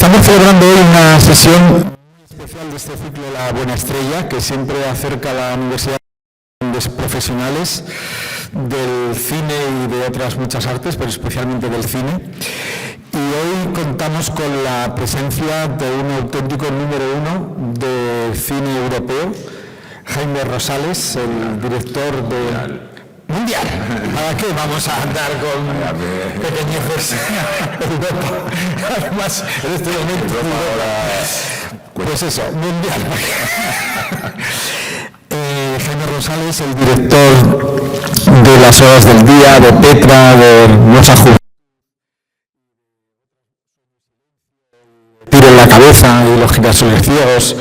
Estamos celebrando hoy una sesión muy especial de este ciclo La Buena Estrella, que siempre acerca a la Universidad a grandes profesionales del cine y de otras muchas artes, pero especialmente del cine. Y hoy contamos con la presencia de un auténtico número uno del cine europeo, Jaime Rosales, el director de... Mundial. ¿Para qué vamos a andar con pequeñeces Europa? Además, en este momento pues eso, mundial. Jaime Rosales, el director de Las Horas del Día, de Petra, de Rosa Juventud, Tiro en la Cabeza y los girasoles ciegos,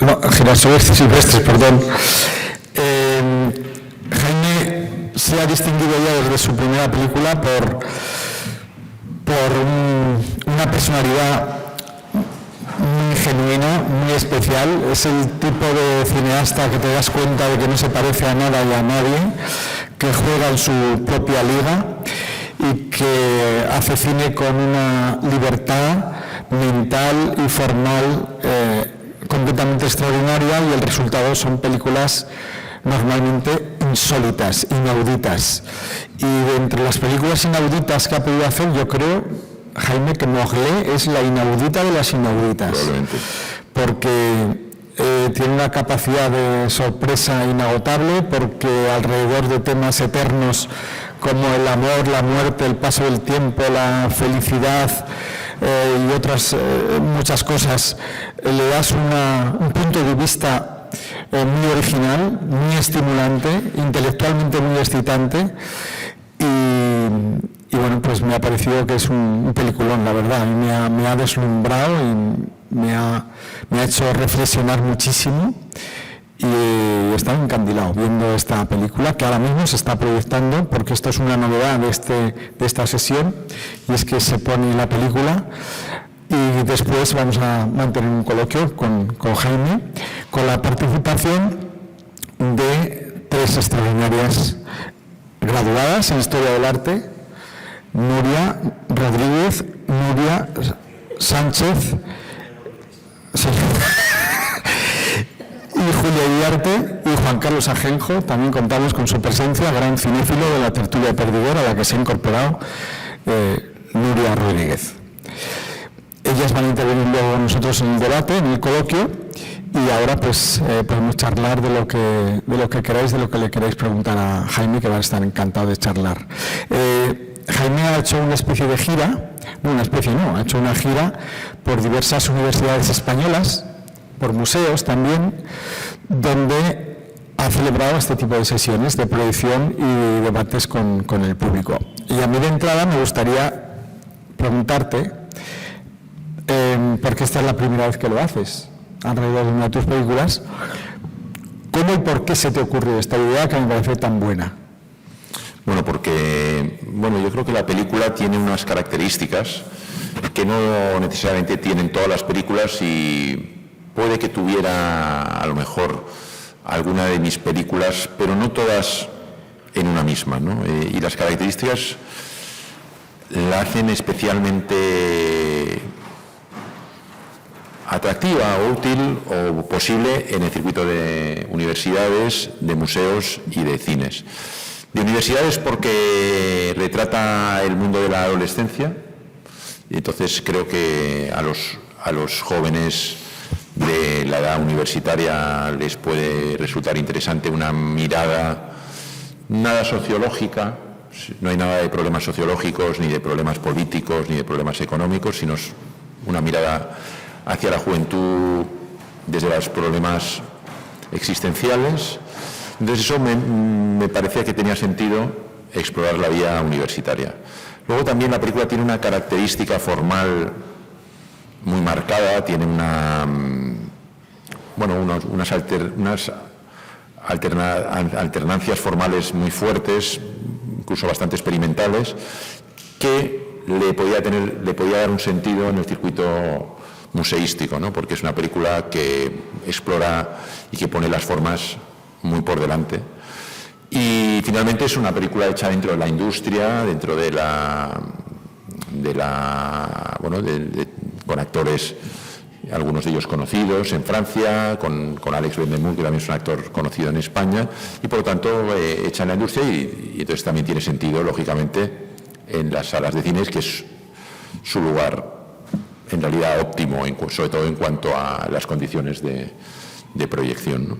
no, girasoles silvestres, perdón. Jaime se ha distinguido ya desde su primera película por una personalidad muy genuina, muy especial. Es el tipo de cineasta que te das cuenta de que no se parece a nada y a nadie, que juega en su propia liga y que hace cine con una libertad mental y formal completamente extraordinaria, y el resultado son películas normalmente insólitas, inauditas. Y de entre las películas inauditas que ha podido hacer, yo creo, Jaime, que Mowgli es la inaudita de las inauditas. Probablemente. Porque tiene una capacidad de sorpresa inagotable, porque alrededor de temas eternos como el amor, la muerte, el paso del tiempo, la felicidad y otras muchas cosas, le das un punto de vista muy original, muy estimulante, intelectualmente muy excitante, y bueno, pues me ha parecido que es un peliculón, la verdad. Me ha deslumbrado y me ha hecho reflexionar muchísimo, y he estado encandilado viendo esta película, que ahora mismo se está proyectando, porque esto es una novedad de esta sesión, y es que se pone la película. Y después vamos a mantener un coloquio con Jaime, con la participación de tres extraordinarias graduadas en Historia del Arte: Nuria Rodríguez, Nuria Sánchez y Julia Iriarte, y Juan Carlos Ajenjo. También contamos con su presencia, gran cinéfilo de la tertulia de Perdigor, a la que se ha incorporado Nuria Rodríguez. Ellas van a intervenir luego nosotros en el debate, en el coloquio, y ahora pues podemos charlar de lo que queráis, de lo que le queráis preguntar a Jaime, que va a estar encantado de charlar. Jaime ha hecho una especie de gira, ha hecho una gira por diversas universidades españolas, por museos también, donde ha celebrado este tipo de sesiones de proyección y debates con el público. Y a mí de entrada me gustaría preguntarte, porque esta es la primera vez que lo haces alrededor de una de tus películas, ¿cómo y por qué se te ocurrió esta idea que me parece tan buena? Bueno, porque yo creo que la película tiene unas características que no necesariamente tienen todas las películas, y puede que tuviera a lo mejor alguna de mis películas, pero no todas en una misma, ¿no? Y las características la hacen especialmente atractiva o útil o posible en el circuito de universidades, de museos y de cines. De universidades porque retrata el mundo de la adolescencia, y entonces creo que a los jóvenes de la edad universitaria les puede resultar interesante una mirada nada sociológica. No hay nada de problemas sociológicos, ni de problemas políticos, ni de problemas económicos, sino una mirada hacia la juventud desde los problemas existenciales. Entonces eso me parecía que tenía sentido explorar la vía universitaria. Luego también la película tiene una característica formal muy marcada, tiene unas alternancias formales muy fuertes, incluso bastante experimentales, que le podía dar un sentido en el circuito museístico, ¿no? Porque es una película que explora y que pone las formas muy por delante. Y finalmente es una película hecha dentro de la industria, dentro de con actores, algunos de ellos conocidos en Francia, con Alex Bendemour, que también es un actor conocido en España, y por lo tanto hecha en la industria y entonces también tiene sentido, lógicamente, en las salas de cines, que es su lugar en realidad óptimo, sobre todo en cuanto a las condiciones de proyección, ¿no?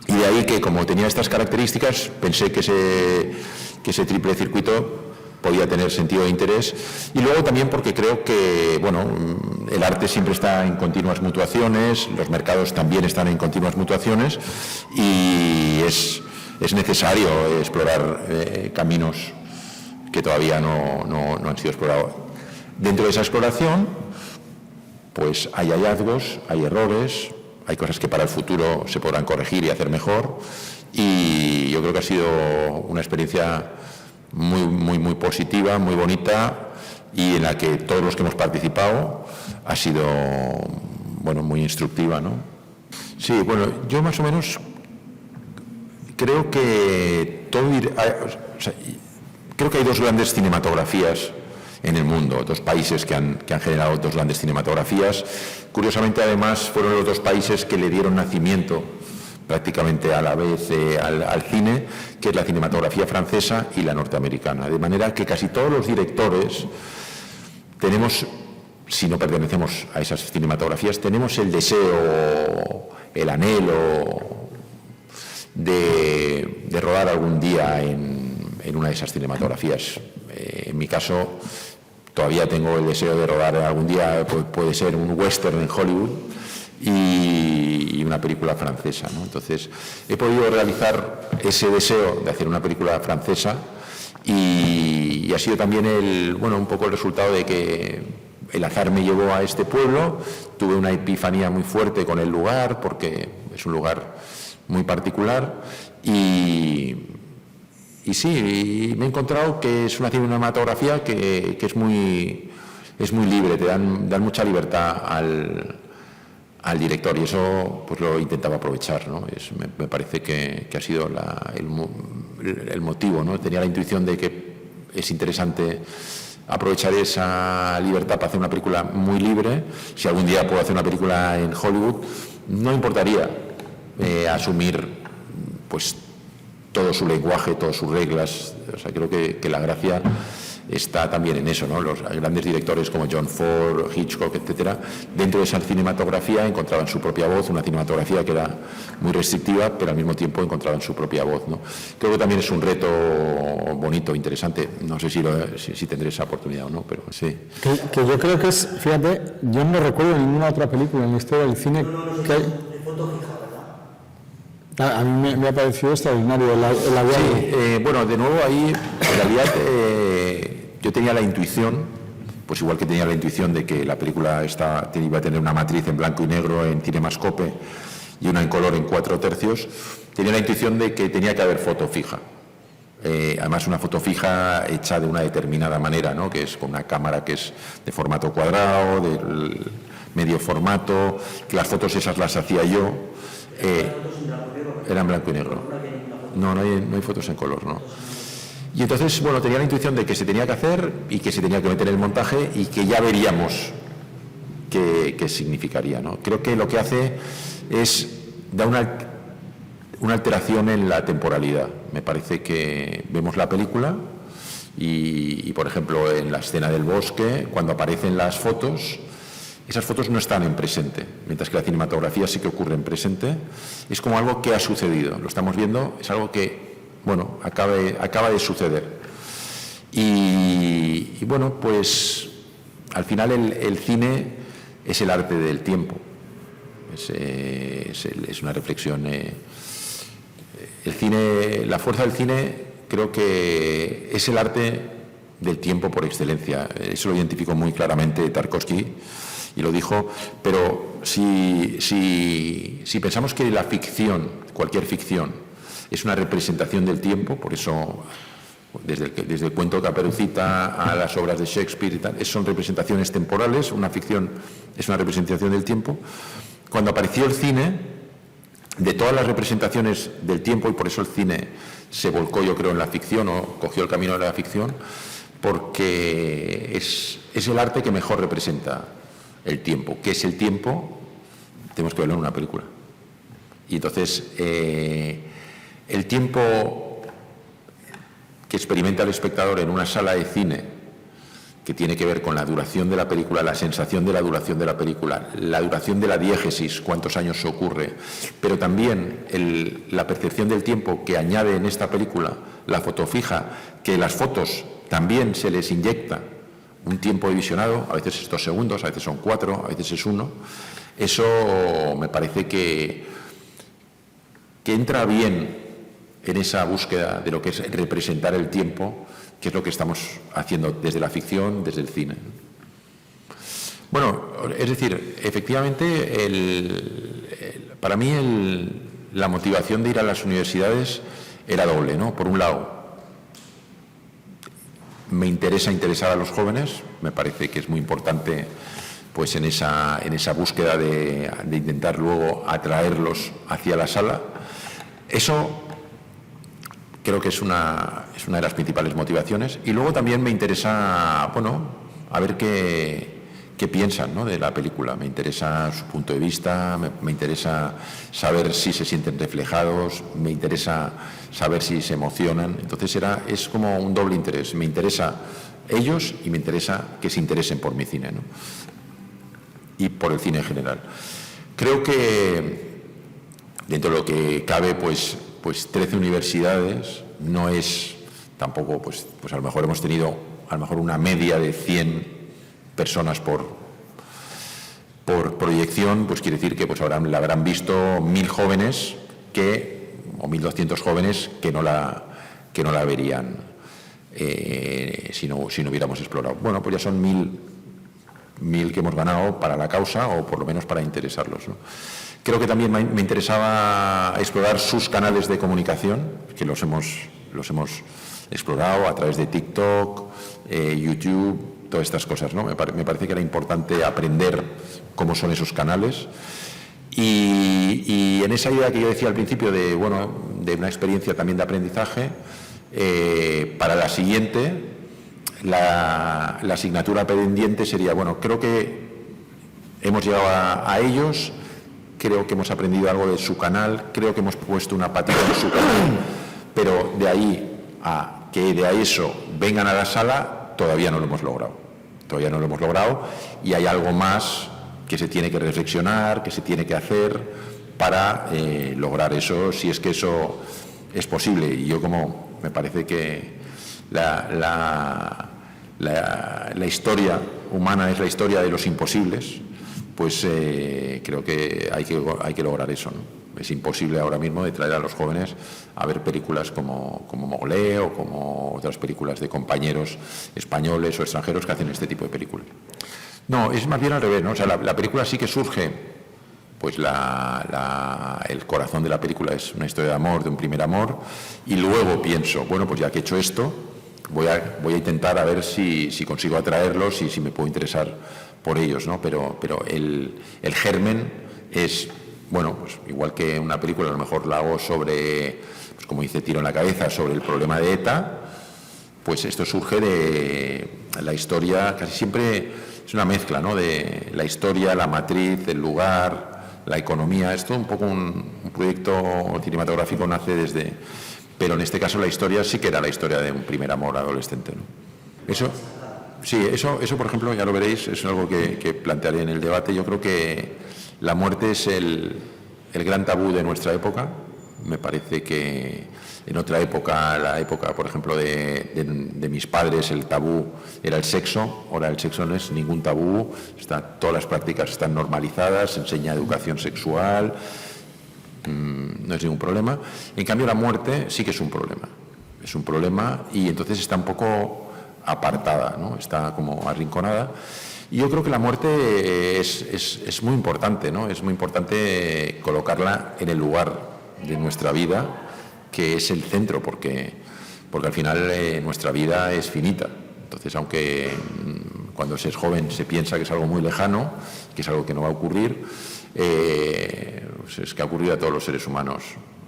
Y de ahí que, como tenía estas características, pensé que ese triple circuito podía tener sentido de interés, y luego también porque creo que el arte siempre está en continuas mutuaciones, los mercados también están en continuas mutuaciones, y es necesario explorar caminos que todavía no han sido explorados. Dentro de esa exploración, pues hay hallazgos, hay errores, hay cosas que para el futuro se podrán corregir y hacer mejor, y yo creo que ha sido una experiencia muy positiva, muy bonita, y en la que todos los que hemos participado ha sido muy instructiva, ¿no? Sí, yo más o menos creo que creo que hay dos grandes cinematografías en el mundo, dos países que han generado dos grandes cinematografías. Curiosamente, además, fueron los dos países que le dieron nacimiento prácticamente a la vez al cine, que es la cinematografía francesa y la norteamericana. De manera que casi todos los directores tenemos, si no pertenecemos a esas cinematografías, tenemos el deseo, el anhelo de rodar algún día en una de esas cinematografías. En mi caso, todavía tengo el deseo de rodar algún día, puede ser un western en Hollywood y una película francesa, ¿no? Entonces, he podido realizar ese deseo de hacer una película francesa y ha sido también un poco el resultado de que el azar me llevó a este pueblo. Tuve una epifanía muy fuerte con el lugar, porque es un lugar muy particular, y sí, me he encontrado que es una cinematografía que es muy libre, te dan mucha libertad al director, y eso pues lo intentaba aprovechar, ¿no? Me parece que ha sido el motivo, ¿no? Tenía la intuición de que es interesante aprovechar esa libertad para hacer una película muy libre. Si algún día puedo hacer una película en Hollywood, no importaría asumir pues todo su lenguaje, todas sus reglas. O sea, creo que la gracia está también en eso, ¿no? Los grandes directores como John Ford, Hitchcock, etcétera, dentro de esa cinematografía encontraban su propia voz, una cinematografía que era muy restrictiva, pero al mismo tiempo encontraban su propia voz, ¿no? Creo que también es un reto bonito, interesante. No sé si tendré esa oportunidad o no, pero sí. Que yo creo que es, fíjate, yo no recuerdo ninguna otra película en la historia del cine que hay. A mí me ha parecido extraordinario el avión. Sí, de nuevo ahí, en realidad, yo tenía la intuición, pues igual que tenía la intuición de que la película iba a tener una matriz en blanco y negro en Cinemascope y una en color en 4/3, tenía la intuición de que tenía que haber foto fija. Además, una foto fija hecha de una determinada manera, ¿no? Que es con una cámara que es de formato cuadrado, de medio formato, que las fotos esas las hacía yo. Era en blanco y negro. No hay fotos en color, no. Y entonces, tenía la intuición de que se tenía que hacer y que se tenía que meter en el montaje y que ya veríamos qué significaría, ¿no? Creo que lo que hace da una alteración en la temporalidad. Me parece que vemos la película y, por ejemplo, en la escena del bosque, cuando aparecen las fotos, esas fotos no están en presente, mientras que la cinematografía sí que ocurre en presente. Es como algo que ha sucedido, lo estamos viendo, es algo que, acaba de suceder. Y pues al final el cine es el arte del tiempo, es una reflexión. El cine, la fuerza del cine, creo que es el arte del tiempo por excelencia. Eso lo identificó muy claramente Tarkovsky y lo dijo, pero si pensamos que la ficción, cualquier ficción, es una representación del tiempo, por eso desde el cuento de Caperucita a las obras de Shakespeare y tal, son representaciones temporales, una ficción es una representación del tiempo. Cuando apareció el cine, de todas las representaciones del tiempo, y por eso el cine se volcó, yo creo, en la ficción, o cogió el camino de la ficción, porque es el arte que mejor representa el tiempo. ¿Qué es el tiempo? Tenemos que verlo en una película. Y entonces, el tiempo que experimenta el espectador en una sala de cine, que tiene que ver con la duración de la película, la sensación de la duración de la película, la duración de la diégesis, cuántos años se ocurre, pero también la percepción del tiempo que añade en esta película la foto fija, que las fotos también se les inyecta un tiempo de visionado, a veces es 2 segundos, a veces son 4, a veces es 1. Eso me parece que entra bien en esa búsqueda de lo que es representar el tiempo, que es lo que estamos haciendo desde la ficción, desde el cine. Bueno, es decir, efectivamente, para mí la motivación de ir a las universidades era doble, ¿no? Por un lado, me interesa interesar a los jóvenes, me parece que es muy importante pues en esa búsqueda de intentar luego atraerlos hacia la sala. Eso creo que es una de las principales motivaciones. Y luego también me interesa, bueno, a ver qué piensan, ¿no?, de la película. Me interesa su punto de vista, me interesa saber si se sienten reflejados, me interesa saber si se emocionan. Entonces es como un doble interés. Me interesa ellos y me interesa que se interesen por mi cine, ¿no?, y por el cine en general. Creo que dentro de lo que cabe, pues 13 universidades no es tampoco, pues a lo mejor hemos tenido una media de 100 personas por proyección, pues quiere decir que pues la habrán visto 1.000 jóvenes o 1.200 jóvenes que no la verían si no hubiéramos explorado. Bueno, pues ya son 1.000 que hemos ganado para la causa, o por lo menos para interesarlos, ¿no? Creo que también me interesaba explorar sus canales de comunicación, que los hemos explorado a través de TikTok, YouTube, todas estas cosas, ¿no? Me parece que era importante aprender cómo son esos canales. Y en esa idea que yo decía al principio de una experiencia también de aprendizaje, para la siguiente, la asignatura pendiente sería, creo que hemos llegado a ellos. Creo que hemos aprendido algo de su canal, creo que hemos puesto una patita en su canal, pero de ahí a que de eso vengan a la sala, todavía no lo hemos logrado. Todavía no lo hemos logrado, y hay algo más que se tiene que reflexionar, que se tiene que hacer para lograr eso, si es que eso es posible. Y yo, como me parece que la historia humana es la historia de los imposibles, pues creo que hay que lograr eso, ¿no? Es imposible ahora mismo de traer a los jóvenes a ver películas como Mogolé o como otras películas de compañeros españoles o extranjeros que hacen este tipo de películas. No, es más bien al revés, ¿no? O sea, la película sí que surge, pues el corazón de la película es una historia de amor, de un primer amor, y luego pienso, pues ya que he hecho esto, voy a intentar a ver si consigo atraerlos y si me puedo interesar por ellos, ¿no? Pero el germen es, pues igual que una película a lo mejor la hago sobre, pues como dice Tiro en la cabeza, sobre el problema de ETA, pues esto surge de la historia, casi siempre es una mezcla, ¿no?, de la historia, la matriz, el lugar, la economía. Es todo un poco un proyecto cinematográfico, nace desde... Pero en este caso la historia sí que era la historia de un primer amor adolescente, ¿no? Eso, por ejemplo, ya lo veréis, es algo que plantearé en el debate. Yo creo que la muerte es el gran tabú de nuestra época. Me parece que en otra época, la época, por ejemplo, de mis padres, el tabú era el sexo. Ahora el sexo no es ningún tabú, todas las prácticas están normalizadas, se enseña educación sexual, no es ningún problema. En cambio, la muerte sí que es un problema. Es un problema, y entonces está un poco apartada, ¿no? Está como arrinconada. Y yo creo que la muerte es muy importante, ¿no? Es muy importante colocarla en el lugar de nuestra vida, que es el centro, porque al final nuestra vida es finita. Entonces, aunque cuando se es joven se piensa que es algo muy lejano, que es algo que no va a ocurrir, pues es que ha ocurrido a todos los seres humanos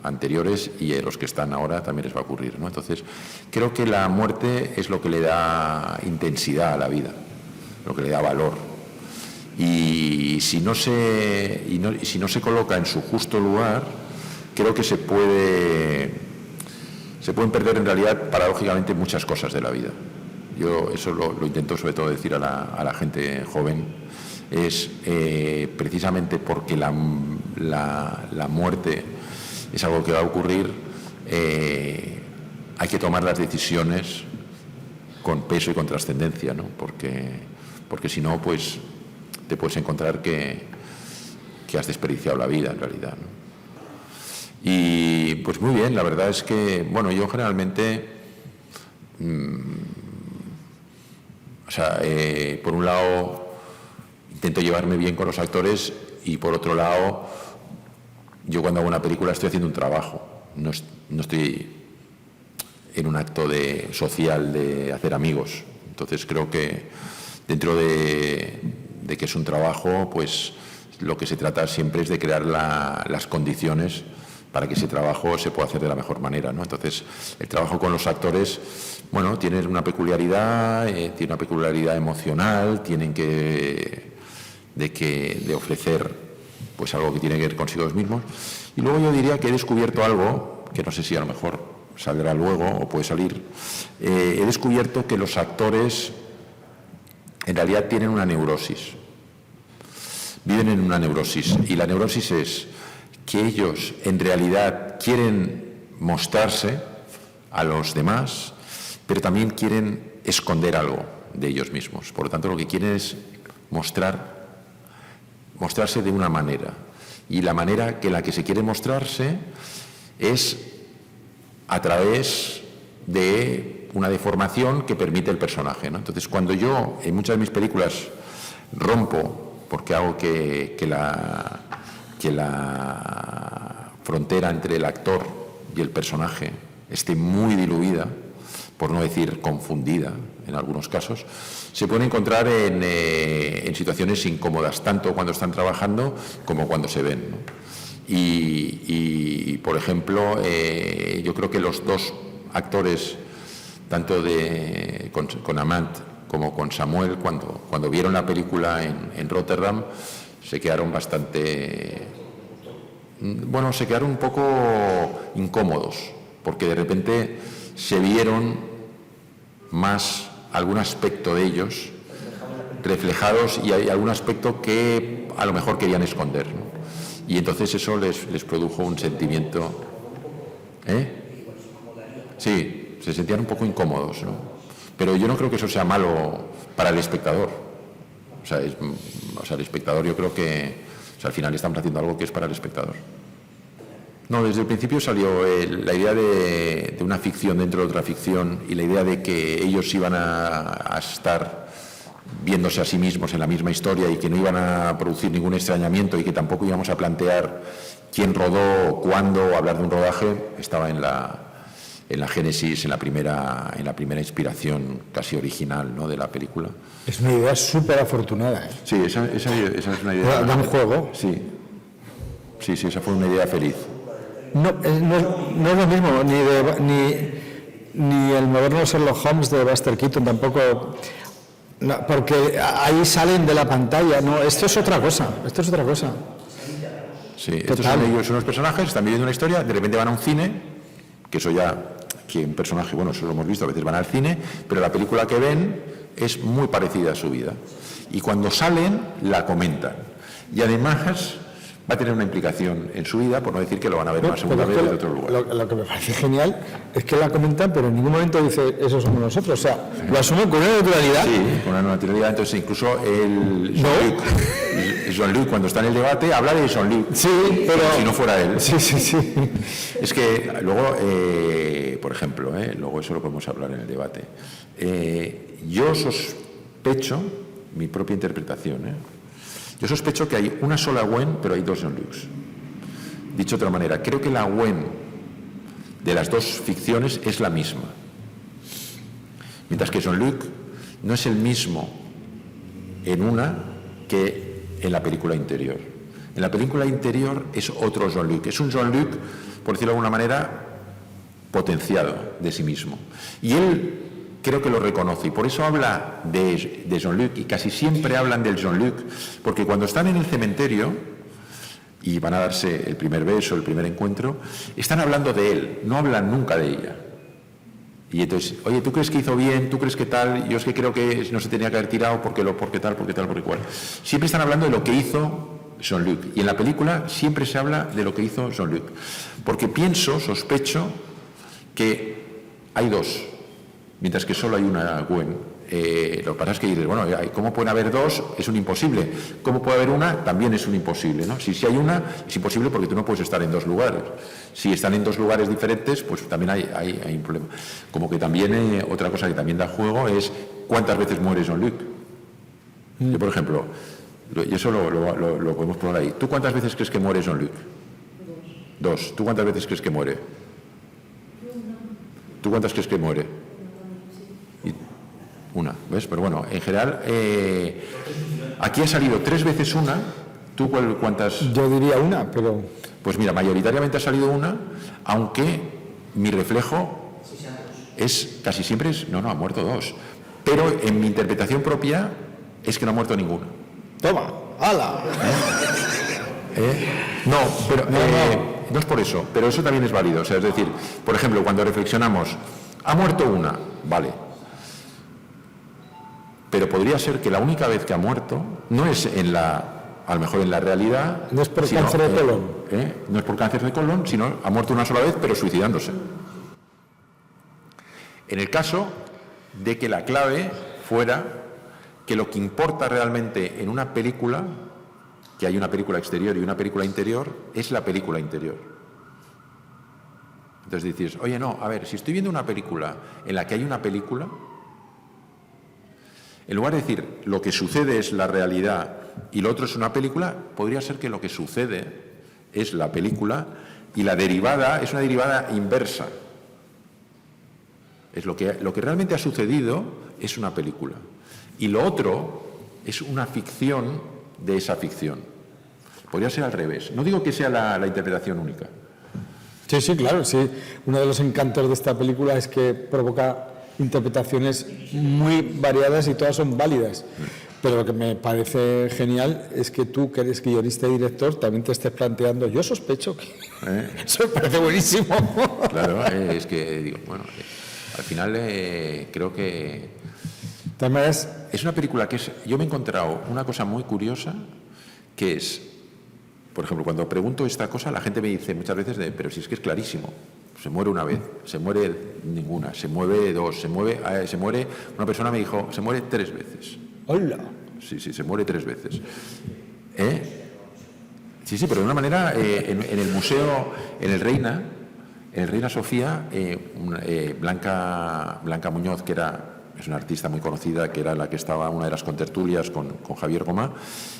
anteriores y a los que están ahora también les va a ocurrir, ¿no? Entonces, creo que la muerte es lo que le da intensidad a la vida, lo que le da valor. Y si no se coloca en su justo lugar, creo que se pueden perder en realidad paradójicamente muchas cosas de la vida. Yo eso lo intento sobre todo decir a la gente joven, es precisamente porque la muerte es algo que va a ocurrir, hay que tomar las decisiones con peso y con trascendencia, ¿no? Porque si no, pues te puedes encontrar que has desperdiciado la vida en realidad, ¿no? Y pues muy bien, la verdad es que, bueno, yo generalmente, por un lado intento llevarme bien con los actores y por otro lado, yo cuando hago una película estoy haciendo un trabajo, no estoy en un acto social de hacer amigos. Entonces creo que dentro de que es un trabajo, pues lo que se trata siempre es de crear las condiciones para que ese trabajo se pueda hacer de la mejor manera, ¿no? Entonces, el trabajo con los actores, bueno, tiene una peculiaridad emocional, tienen de ofrecer pues algo que tiene que ver consigo mismos. Y luego yo diría que he descubierto algo, que no sé si a lo mejor saldrá luego o puede salir, he descubierto que los actores en realidad tienen una neurosis, viven en una neurosis, y la neurosis es que ellos en realidad quieren mostrarse a los demás, pero también quieren esconder algo de ellos mismos. Por lo tanto, lo que quieren es mostrarse de una manera, y la manera que la que se quiere mostrarse es a través de una deformación que permite el personaje, ¿no? Entonces, cuando yo en muchas de mis películas rompo, porque hago que la frontera entre el actor y el personaje esté muy diluida, por no decir confundida en algunos casos, se puede encontrar en situaciones incómodas, tanto cuando están trabajando como cuando se ven, ¿no? Y por ejemplo, yo creo que los dos actores, tanto con Amand como con Samuel, cuando vieron la película en Rotterdam, se quedaron se quedaron un poco incómodos, porque de repente se vieron más algún aspecto de ellos reflejados y hay algún aspecto que a lo mejor querían esconder, ¿no? Y entonces eso les produjo un sentimiento. Sí, se sentían un poco incómodos, ¿no? Pero yo no creo que eso sea malo para el espectador. O sea, el espectador, yo creo que al final estamos haciendo algo que es para el espectador. No, desde el principio salió la idea de una ficción dentro de otra ficción, y la idea de que ellos iban a estar viéndose a sí mismos en la misma historia y que no iban a producir ningún extrañamiento y que tampoco íbamos a plantear quién rodó, cuándo, o hablar de un rodaje, estaba en la génesis, en la primera inspiración casi original, ¿no?, de la película. Es una idea súper afortunada, ¿eh? Sí, esa es una idea. Da un juego. Sí, esa fue una idea feliz. No es lo mismo, ni el moderno Sherlock Holmes de Buster Keaton tampoco, no, porque ahí salen de la pantalla, no, esto es otra cosa. Sí, estos son los personajes, están viviendo una historia, de repente van a un cine, que eso ya, que un personaje, bueno, eso lo hemos visto, a veces van al cine, pero la película que ven es muy parecida a su vida. Y cuando salen, la comentan. Y además va a tener una implicación en su vida, por no decir que lo van a ver más segunda vez desde otro lugar. Lo que me parece genial es que la comentan, pero en ningún momento dice, eso somos nosotros. O sea, lo asumen con una naturalidad. Sí, con una naturalidad. Entonces, incluso Jean-Luc, cuando está en el debate, habla de Jean-Luc. Sí, pero si no fuera él. Sí. Es que luego, por ejemplo, luego eso lo podemos hablar en el debate. Yo sospecho, mi propia interpretación, yo sospecho que hay una sola Gwen, pero hay dos Jean-Lucs. Dicho de otra manera, creo que la Gwen de las dos ficciones es la misma. Mientras que Jean-Luc no es el mismo en una que en la película interior. En la película interior es otro Jean-Luc. Es un Jean-Luc, por decirlo de alguna manera, potenciado de sí mismo. Y él creo que lo reconoce, y por eso habla de Jean-Luc, y casi siempre hablan del Jean-Luc, porque cuando están en el cementerio y van a darse el primer beso, el primer encuentro, están hablando de él, no hablan nunca de ella. Y entonces, oye, ¿tú crees que hizo bien? ¿Tú crees que tal? Yo es que creo que no se tenía que haber tirado porque tal, porque cual. Siempre están hablando de lo que hizo Jean-Luc. Y en la película siempre se habla de lo que hizo Jean-Luc. Porque sospecho, que hay dos, mientras que solo hay una Gwen. Lo que pasa es que dices, bueno, ¿cómo pueden haber dos? Es un imposible. ¿Cómo puede haber una? También es un imposible, ¿no? Si hay una, es imposible porque tú no puedes estar en dos lugares. Si están en dos lugares diferentes, pues también hay un problema. Como que también, otra cosa que también da juego es cuántas veces muere Jean-Luc. Yo, por ejemplo, y eso lo podemos poner ahí. ¿Tú cuántas veces crees que muere Jean-Luc? Dos. ¿Tú cuántas veces crees que muere? ¿Tú cuántas crees que muere? Una, ¿ves? Pero bueno, en general, aquí ha salido 3 veces una. ¿Tú cuántas? Yo diría una, pero... Pues mira, mayoritariamente ha salido una, aunque mi reflejo es casi siempre no, ha muerto 2. Pero en mi interpretación propia es que no ha muerto ninguna. ¡Toma! ¡Hala! No, pero no es por eso, pero eso también es válido. O sea, es decir, por ejemplo, cuando reflexionamos, ha muerto una, vale. Pero podría ser que la única vez que ha muerto no es a lo mejor en la realidad. No es por cáncer de colon. No es por cáncer de colon, sino ha muerto una sola vez, pero suicidándose. En el caso de que la clave fuera que lo que importa realmente en una película, que hay una película exterior y una película interior, es la película interior. Entonces dices, oye, no, a ver, si estoy viendo una película en la que hay una película, en lugar de decir lo que sucede es la realidad y lo otro es una película, podría ser que lo que sucede es la película y la derivada es una derivada inversa. Es lo que realmente ha sucedido es una película. Y lo otro es una ficción de esa ficción. Podría ser al revés. No digo que sea la interpretación única. Sí, claro, sí. Uno de los encantos de esta película es que provoca interpretaciones muy variadas y todas son válidas. Pero lo que me parece genial es que tú, que eres guionista y director, también te estés planteando, yo sospecho que... Eso me parece buenísimo. Claro, es que, digo, bueno, al final creo que... También es una película que yo me he encontrado una cosa muy curiosa, que es, por ejemplo, cuando pregunto esta cosa, la gente me dice muchas veces, pero si es que es clarísimo. Se muere una vez, se muere ninguna, se mueve 2, se muere, una persona me dijo, se muere 3 veces. ¡Hola! Sí, se muere 3 veces. Sí, pero de una manera, en el museo, en el Reina Sofía, Blanca Muñoz, que es una artista muy conocida, que era la que estaba una de las contertulias con Javier Gomá,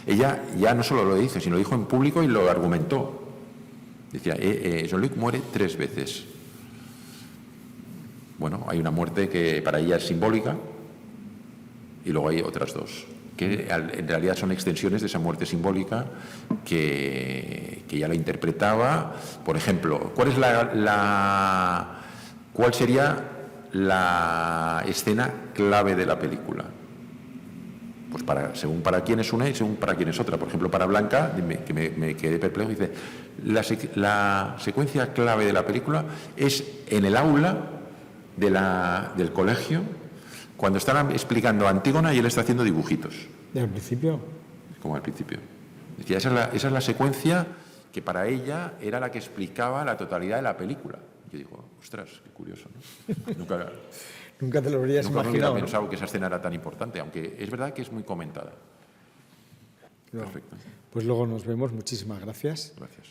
ella ya no solo lo dice, sino lo dijo en público y lo argumentó. Decía, Jean-Luc muere 3 veces. Bueno, hay una muerte que para ella es simbólica y luego hay otras 2, que en realidad son extensiones de esa muerte simbólica que ella la interpretaba. Por ejemplo, ¿cuál sería la escena clave de la película? Pues según para quién es una y según para quién es otra. Por ejemplo, para Blanca, que me quedé perplejo, dice, la secuencia clave de la película es en el aula del colegio, cuando están explicando a Antígona y él está haciendo dibujitos. ¿Al principio? Como al principio. Decía, esa es la secuencia que para ella era la que explicaba la totalidad de la película. Yo digo, ostras, qué curioso, ¿no? Nunca te lo habrías imaginado. Nunca hubiera pensado que esa escena era tan importante, aunque es verdad que es muy comentada. No. Perfecto. Pues luego nos vemos. Muchísimas gracias. Gracias.